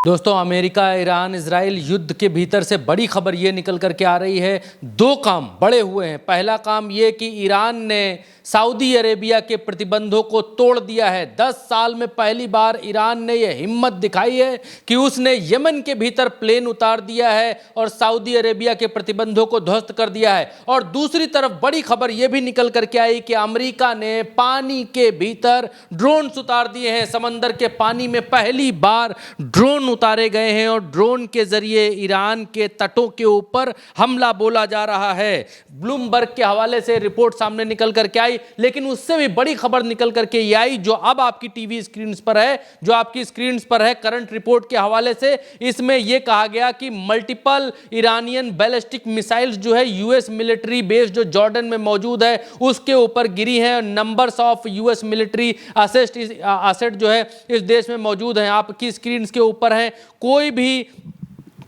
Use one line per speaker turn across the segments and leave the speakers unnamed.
दोस्तों, America Iran Israel युद्ध के भीतर से बड़ी खबर ये निकल करके आ रही है। दो काम बड़े हुए हैं। पहला काम ये कि ईरान ने सऊदी अरेबिया के प्रतिबंधों को तोड़ दिया है। 10 साल में पहली बार ईरान ने यह हिम्मत दिखाई है कि उसने यमन के भीतर प्लेन उतार दिया है और सऊदी अरेबिया के प्रतिबंधों को ध्वस्त कर दिया है। और दूसरी तरफ बड़ी खबर यह भी निकल करके आई कि अमेरिका ने पानी के भीतर ड्रोन उतार दिए हैं। समंदर के पानी में पहली बार ड्रोन उतारे गए हैं और ड्रोन के जरिए ईरान के तटों के ऊपर हमला बोला जा रहा है। ब्लूमबर्ग के हवाले से रिपोर्ट सामने निकल करके आई, लेकिन उससे भी बड़ी खबर निकल करके ये आई जो अब आपकी टीवी स्क्रीन पर है, जो आपकी स्क्रीन पर है करंट रिपोर्ट के हवाले से। इसमें यह कहा गया कि मल्टीपल ईरानियन बैलिस्टिक मिसाइल्स जो है यूएस मिलिट्री बेस जो जॉर्डन में मौजूद है उसके ऊपर गिरी हैं। Numbers of US military asset जो है इस देश में मौजूद हैं, आपकी स्क्रीन के ऊपर है।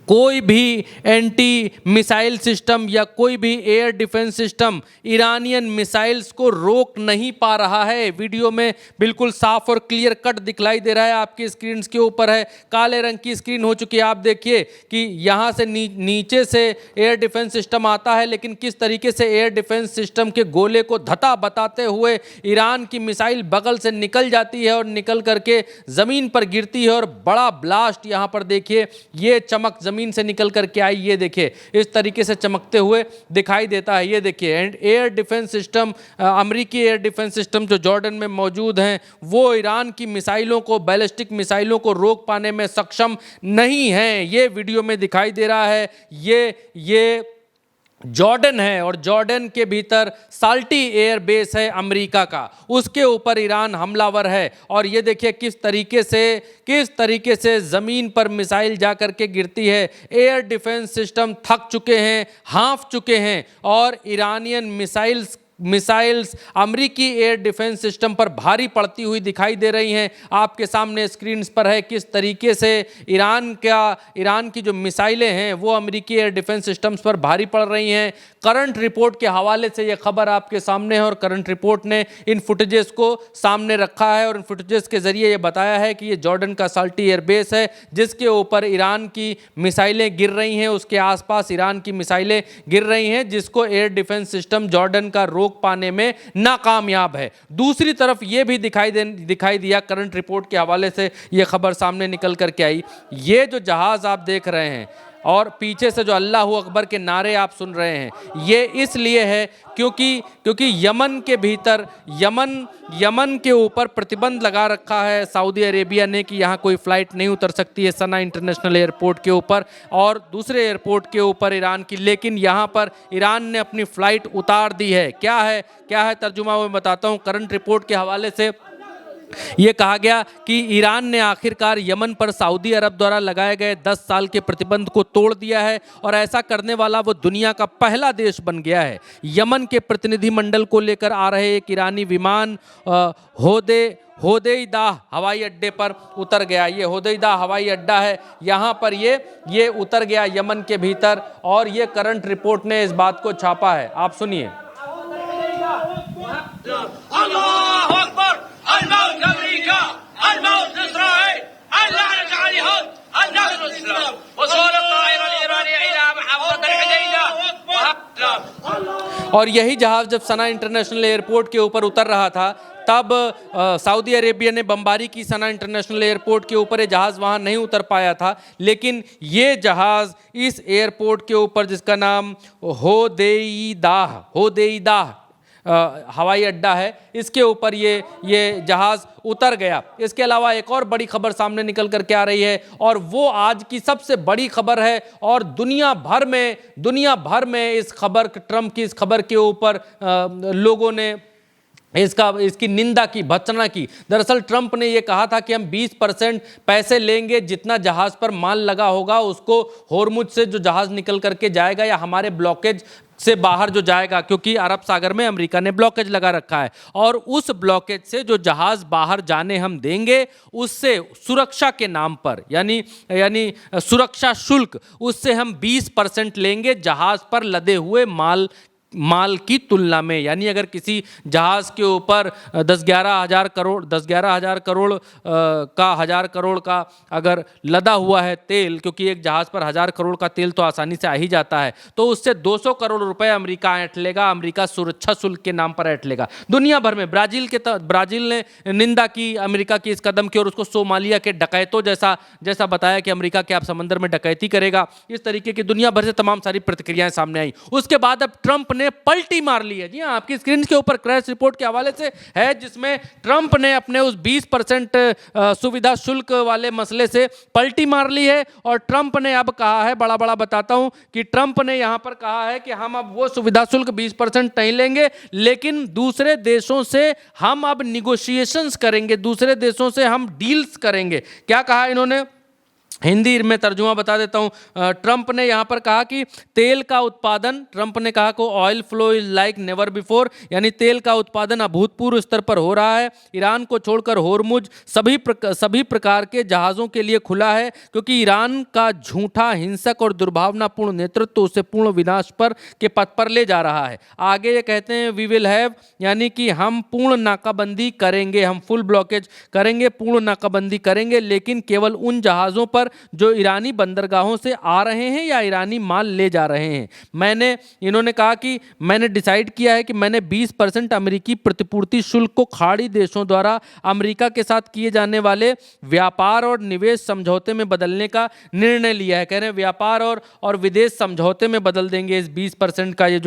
कोई भी एंटी मिसाइल सिस्टम या कोई भी air defence system Iranian missiles को रोक नहीं पा रहा है। वीडियो में बिल्कुल साफ और क्लियर कट दिखलाई दे रहा है, आपकी स्क्रीन के ऊपर है। काले रंग की स्क्रीन हो चुकी है। आप देखिए कि यहाँ से नीचे से एयर डिफेंस सिस्टम आता है, लेकिन किस तरीके से एयर डिफेंस सिस्टम के गोले को धता बताते हुए ईरान की मिसाइल बगल से निकल जाती है और निकल करके ज़मीन पर गिरती है और बड़ा ब्लास्ट यहाँ पर देखिए ये चमक जमीन से निकल करके आई। ये देखिए इस तरीके से चमकते हुए दिखाई देता है। ये देखिए एयर डिफेंस सिस्टम, अमेरिकी एयर डिफेंस सिस्टम जो जॉर्डन में मौजूद हैं वो ईरान की मिसाइलों को, बैलिस्टिक मिसाइलों को रोक पाने में सक्षम नहीं है। ये वीडियो में दिखाई दे रहा है। ये जॉर्डन है और जॉर्डन के भीतर साल्टी एयर बेस है अमेरिका का, उसके ऊपर ईरान हमलावर है। और ये देखिए किस तरीके से ज़मीन पर मिसाइल जा कर के गिरती है। एयर डिफेंस सिस्टम थक चुके हैं, हाँफ चुके हैं और ईरानियन मिसाइल्स अमेरिकी एयर डिफेंस सिस्टम पर भारी पड़ती हुई दिखाई दे रही हैं। आपके सामने स्क्रीन पर है किस तरीके से ईरान की जो मिसाइलें हैं वो अमेरिकी एयर डिफेंस सिस्टम्स पर भारी पड़ रही हैं। करंट रिपोर्ट के हवाले से ये खबर आपके सामने है और करंट रिपोर्ट ने इन फुटेजेस को सामने रखा है और इन फुटेजेस के जरिए ये बताया है कि ये जॉर्डन का साल्टी एयर बेस है जिसके ऊपर ईरान की मिसाइलें गिर रही हैं, उसके आसपास ईरान की मिसाइलें गिर रही हैं जिसको एयर डिफेंस सिस्टम जॉर्डन का रोक पाने में नाकामयाब है। दूसरी तरफ यह भी दिखाई दिया करंट रिपोर्ट के हवाले से यह खबर सामने निकल करके आई। ये जो जहाज आप देख रहे हैं और पीछे से जो अल्लाहू अकबर के नारे आप सुन रहे हैं, ये इसलिए है क्योंकि यमन के भीतर यमन के ऊपर प्रतिबंध लगा रखा है सऊदी अरेबिया ने कि यहाँ कोई फ़्लाइट नहीं उतर सकती है सना इंटरनेशनल एयरपोर्ट के ऊपर और दूसरे एयरपोर्ट के ऊपर ईरान की। लेकिन यहाँ पर ईरान ने अपनी फ़्लाइट उतार दी है। क्या है तर्जुमा वो बताता हूँ। करंट रिपोर्ट के हवाले से ये कहा गया कि ईरान ने आखिरकार यमन पर सऊदी अरब द्वारा लगाए गए 10 साल के प्रतिबंध को तोड़ दिया है और ऐसा करने वाला वो दुनिया का पहला देश बन गया है। यमन के प्रतिनिधिमंडल को लेकर आ रहे एक ईरानी विमान होदेइदा हवाई अड्डे पर उतर गया। ये होदेइदा हवाई अड्डा है, यहाँ पर ये उतर गया यमन के भीतर और ये करंट रिपोर्ट ने इस बात को छापा है। आप सुनिए। और यही जहाज जब सना इंटरनेशनल एयरपोर्ट के ऊपर उतर रहा था तब सऊदी अरेबिया ने बमबारी की सना इंटरनेशनल एयरपोर्ट के ऊपर। ये जहाज़ वहाँ नहीं उतर पाया था, लेकिन ये जहाज़ इस एयरपोर्ट के ऊपर जिसका नाम होदेइदा हवाई अड्डा है, इसके ऊपर ये जहाज़ उतर गया। इसके अलावा एक और बड़ी खबर सामने निकल करके आ रही है और वो आज की सबसे बड़ी खबर है और दुनिया भर में इस खबर, ट्रंप की इस खबर के ऊपर लोगों ने इसकी निंदा की, भर्त्सना की। दरअसल ट्रंप ने यह कहा था कि हम 20% पैसे लेंगे जितना जहाज़ पर माल लगा होगा उसको होर्मुज से जो जहाज़ निकल करके जाएगा या हमारे ब्लॉकेज से बाहर जो जाएगा, क्योंकि अरब सागर में अमेरिका ने ब्लॉकेज लगा रखा है और उस ब्लॉकेज से जो जहाज़ बाहर जाने हम देंगे उससे सुरक्षा के नाम पर यानी सुरक्षा शुल्क उससे हम 20% लेंगे जहाज़ पर लदे हुए माल माल की तुलना में। यानी अगर किसी जहाज के ऊपर 10-11 हज़ार करोड़ का 1000 करोड़ का अगर लदा हुआ है तेल, क्योंकि एक जहाज पर 1000 करोड़ का तेल तो आसानी से आ ही जाता है, तो उससे 200 करोड़ रुपए अमेरिका ऐंठ लेगा, अमेरिका सुरक्षा शुल्क के नाम पर ऐंठ लेगा। दुनिया भर में ब्राजील ने निंदा की अमेरिका की इस कदम की और उसको सोमालिया के डकैतों जैसा बताया कि अमेरिका के आप समंदर में डकैती करेगा। इस तरीके की दुनिया भर से तमाम सारी प्रतिक्रियाएं सामने आई। उसके बाद अब ट्रंप ने पलटी मार ली है। जी हाँ, आपकी स्क्रीन के ऊपर क्रैश रिपोर्ट के हवाले से है, जिसमें ट्रंप ने अपने उस 20% सुविधा शुल्क वाले मसले से पलटी मार ली है। और ट्रंप ने अब कहा है, बड़ा बड़ा बताता हूं, कि ट्रंप ने यहां पर कहा है कि हम अब वो सुविधा शुल्क 20% नहीं लेंगे, लेकिन दूसरे देशों से हम अब निगोशिएशंस करेंगे, दूसरे देशों से हम डील्स करेंगे। क्या कहा इन्होंने, हिंदी में तर्जुमा बता देता हूं। ट्रंप ने यहां पर कहा कि तेल का उत्पादन, ट्रंप ने कहा को oil flow is like never before, यानी तेल का उत्पादन अभूतपूर्व स्तर पर हो रहा है। ईरान को छोड़कर होर्मुज सभी प्रकार के जहाज़ों के लिए खुला है, क्योंकि ईरान का झूठा, हिंसक और दुर्भावनापूर्ण नेतृत्व उसे पूर्ण विनाश के पथ पर ले जा रहा है। आगे ये कहते हैं वी विल हैव, यानी कि हम पूर्ण नाकाबंदी करेंगे, हम फुल ब्लॉकेज करेंगे, पूर्ण नाकाबंदी करेंगे, लेकिन केवल उन जहाज़ों पर जो ईरानी बंदरगाहों से आ रहे हैं या ईरानी माल ले जा रहे हैं। इन्होंने कहा कि मैंने डिसाइड किया है कि मैंने 20% अमेरिकी प्रतिपूर्ति शुल्क को खाड़ी देशों द्वारा अमेरिका के साथ किए जाने वाले व्यापार और निवेश समझौते में बदलने का निर्णय लिया है। कह रहे हैं व्यापार और विदेश समझौते में बदल देंगे इस 20% का ये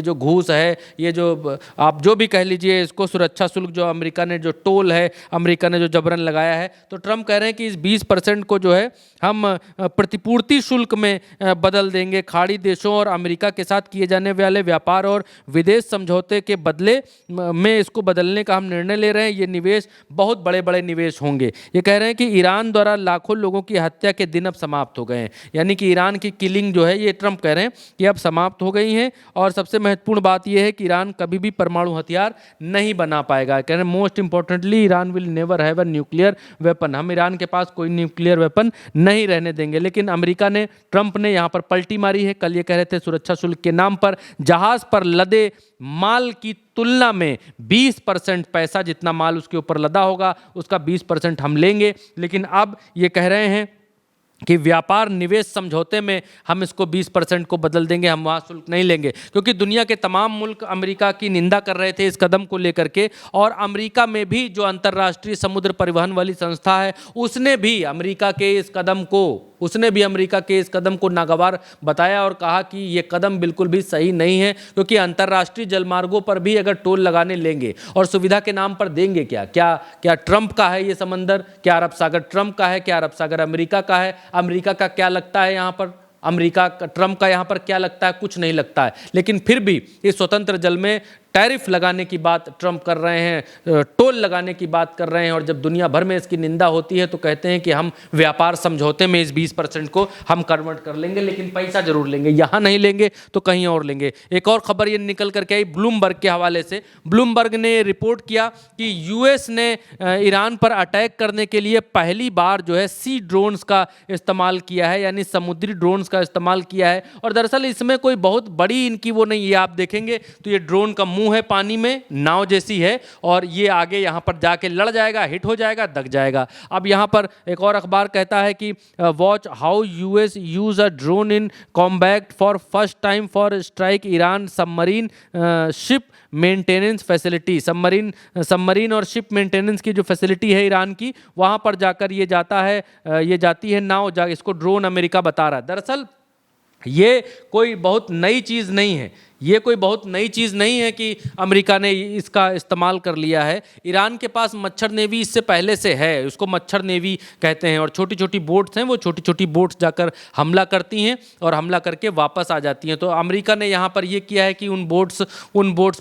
जो घूस है, ये जो आप जो भी कह लीजिए इसको, सुरक्षा शुल्क जो अमेरिका ने, जो टोल है अमेरिका ने जो जबरन लगाया है। तो ट्रंप कह रहे हैं कि इस 20% को जो है हम प्रतिपूर्ति शुल्क में बदल देंगे। खाड़ी देशों और अमेरिका के साथ किए जाने वाले व्यापार और विदेश समझौते के बदले में इसको बदलने का हम निर्णय ले रहे हैं। ये निवेश बहुत बड़े बड़े निवेश होंगे। ये कह रहे हैं कि ईरान द्वारा लाखों लोगों की हत्या के दिन अब समाप्त हो गए हैं, यानी कि ईरान की किलिंग जो है, ये ट्रंप कह रहे हैं कि अब समाप्त हो गई हैं। और सबसे महत्वपूर्ण बात यह है कि ईरान कभी भी परमाणु हथियार नहीं बना पाएगा। कह रहे हैं most importantly Iran will never have a nuclear weapon, हम ईरान के पास कोई न्यूक्लियर वेपन नहीं रहने देंगे। लेकिन अमेरिका ने, ट्रंप ने यहां पर पलटी मारी है। कल ये कह रहे थे सुरक्षा शुल्क के नाम पर जहाज पर लदे माल की तुलना में 20% पैसा, जितना माल उसके ऊपर लदा होगा उसका 20% हम लेंगे। लेकिन अब ये कह रहे हैं कि व्यापार निवेश समझौते में हम इसको 20% को बदल देंगे, हम वहाँ शुल्क नहीं लेंगे। क्योंकि दुनिया के तमाम मुल्क अमेरिका की निंदा कर रहे थे इस कदम को लेकर के, और अमेरिका में भी जो अंतर्राष्ट्रीय समुद्र परिवहन वाली संस्था है उसने भी अमेरिका के इस कदम को नागवार बताया और कहा कि ये कदम बिल्कुल भी सही नहीं है। क्योंकि अंतर्राष्ट्रीय जलमार्गों पर भी अगर टोल लगाने लेंगे और सुविधा के नाम पर देंगे, क्या ट्रंप का है ये समंदर, क्या अरब सागर ट्रंप का है, क्या अरब सागर अमेरिका का है? अमेरिका का क्या लगता है यहाँ पर, ट्रंप का यहाँ पर क्या लगता है? कुछ नहीं लगता है। लेकिन फिर भी इस स्वतंत्र जल में टैरिफ लगाने की बात ट्रंप कर रहे हैं, टोल लगाने की बात कर रहे हैं। और जब दुनिया भर में इसकी निंदा होती है तो कहते हैं कि हम व्यापार समझौते में इस 20% को हम कन्वर्ट कर लेंगे, लेकिन पैसा जरूर लेंगे, यहाँ नहीं लेंगे तो कहीं और लेंगे। एक और खबर ये निकल करके आई ब्लूमबर्ग के हवाले से। ब्लूमबर्ग ने रिपोर्ट किया कि यूएस ने ईरान पर अटैक करने के लिए पहली बार जो है सी ड्रोन्स का इस्तेमाल किया है, यानी समुद्री ड्रोन्स का इस्तेमाल किया है। और दरअसल इसमें कोई बहुत बड़ी इनकी वो नहीं है, आप देखेंगे तो ये ड्रोन का मुंह है पानी में, नाव जैसी है, और ये आगे यहाँ पर जाके लड़ जाएगा, हिट हो जाएगा, दग जाएगा। अब यहाँ पर एक और अखबार कहता है कि watch how US use a drone in combat for first time for strike Iran submarine ship maintenance facility. Submarine और शिप मेंटेनेंस की जो फैसिलिटी है ईरान की, वहाँ पर जाकर ये जाती है नाव, इसको ड्रोन अमेरिका बता रहा है। दरअसल ये कोई बहुत नई चीज़ नहीं है, ये कोई बहुत नई चीज़ नहीं है कि अमेरिका ने इसका इस्तेमाल कर लिया है। ईरान के पास मच्छर नेवी इससे पहले से है, उसको मच्छर नेवी कहते हैं। और छोटी छोटी बोट्स हैं, वो छोटी छोटी बोट्स जाकर हमला करती हैं और हमला करके वापस आ जाती हैं। तो अमेरिका ने यहाँ पर ये किया है कि उन बोट्स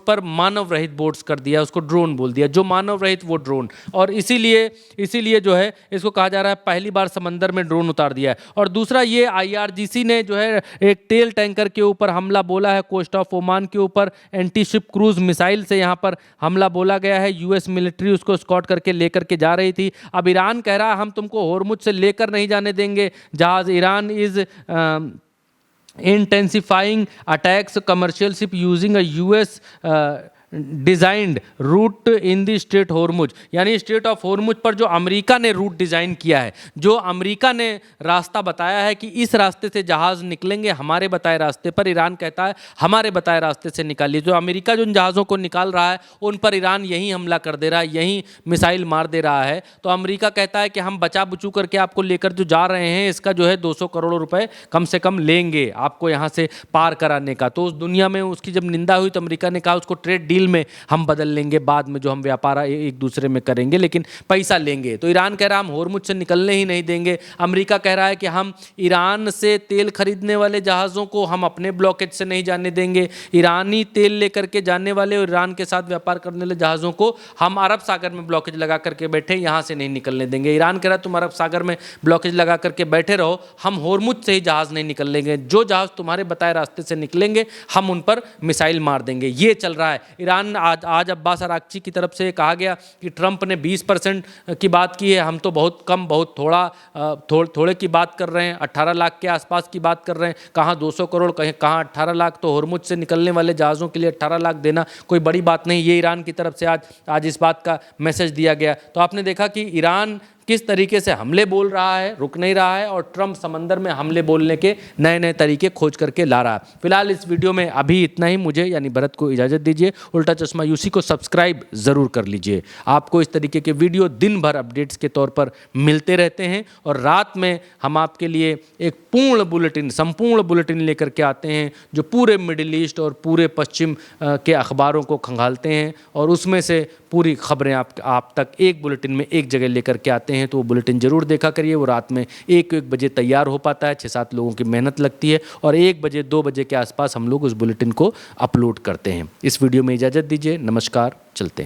पर मानव रहित बोट्स कर दिया, उसको ड्रोन बोल दिया, जो मानव रहित वो ड्रोन। और इसीलिए जो है इसको कहा जा रहा है पहली बार समंदर में ड्रोन उतार दिया है। और दूसरा, ये IRGC ने जो है एक तेल टैंकर के ऊपर हमला बोला है, कोस्ट ऑफ ओमान के ऊपर एंटी शिप क्रूज मिसाइल से यहाँ पर हमला बोला गया है। यूएस मिलिट्री उसको स्कॉट करके लेकर के जा रही थी। अब ईरान कह रहा है हम तुमको होर्मुज से लेकर नहीं जाने देंगे जहाज। intensifying attacks commercial ship using a US designed route in the strait Hormuz, यानी स्ट्रेट ऑफ हॉर्मुज पर जो अमेरिका ने रूट डिज़ाइन किया है, जो अमेरिका ने रास्ता बताया है कि इस रास्ते से जहाज़ निकलेंगे हमारे बताए रास्ते पर, ईरान कहता है हमारे बताए रास्ते से निकालिए। जो अमेरिका जो उन जहाज़ों को निकाल रहा है उन पर ईरान यहीं हमला कर दे रहा है, यहीं मिसाइल मार दे रहा है। तो अमेरिका कहता है कि हम बचा बुचू करके आपको लेकर जो जा रहे हैं इसका जो है 200 करोड़ रुपए कम से कम लेंगे आपको यहाँ से पार कराने का। तो उस दुनिया में उसकी जब निंदा हुई तो अमेरिका ने कहा उसको ट्रेड डील में हम बदल लेंगे, बाद में जो हम व्यापार एक दूसरे में करेंगे, लेकिन पैसा लेंगे। तो ईरान कह रहा है हम हॉर्मुज से निकलने ही नहीं देंगे। अमेरिका कह रहा है कि हम ईरान से तेल खरीदने वाले जहाज़ों को हम अपने ब्लॉकेज से नहीं जाने देंगे, ईरानी तेल लेकर के जाने वाले और ईरान के साथ व्यापार करने वाले जहाज़ों को हम अरब सागर में ब्लॉकेज लगा करके बैठे, यहाँ से नहीं निकलने देंगे। ईरान कह रहा है तुम अरब सागर में ब्लॉकेज लगा करके बैठे रहो, हम हॉर्मुज से ही जहाज़ नहीं निकल लेंगे, जो जहाज़ तुम्हारे बताए रास्ते से निकलेंगे हम उन पर मिसाइल मार देंगे। ये चल रहा है। ईरान आज अब्बास अराक्ची की तरफ से कहा गया कि ट्रंप ने 20% की बात की है, हम तो बहुत कम बहुत थोड़े की बात कर रहे हैं, 18 लाख के आसपास की बात कर रहे हैं। कहाँ 200 करोड़ कहाँ 18 लाख। तो हॉर्मुज से निकलने वाले जहाज़ों के लिए 18 लाख देना कोई बड़ी बात नहीं। ये ईरान की तरफ से आज इस बात का मैसेज दिया गया। तो आपने देखा कि ईरान किस तरीके से हमले बोल रहा है, रुक नहीं रहा है, और ट्रंप समंदर में हमले बोलने के नए नए तरीके खोज करके ला रहा है। फिलहाल इस वीडियो में अभी इतना ही। मुझे यानी भरत को इजाज़त दीजिए। उल्टा चश्मा यूसी को सब्सक्राइब ज़रूर कर लीजिए। आपको इस तरीके के वीडियो दिन भर अपडेट्स के तौर पर मिलते रहते हैं, और रात में हम आपके लिए एक संपूर्ण बुलेटिन लेकर के आते हैं जो पूरे मिडिल ईस्ट और पूरे पश्चिम के अखबारों को खंगालते हैं, और उसमें से पूरी खबरें आप तक एक बुलेटिन में एक जगह लेकर के आते हैं। तो वो बुलेटिन जरूर देखा करिए। वो रात में 1 बजे तैयार हो पाता है, 6-7 लोगों की मेहनत लगती है, और 1 बजे 2 बजे के आसपास हम लोग उस बुलेटिन को अपलोड करते हैं। इस वीडियो में इजाज़त दीजिए। नमस्कार, चलते हैं।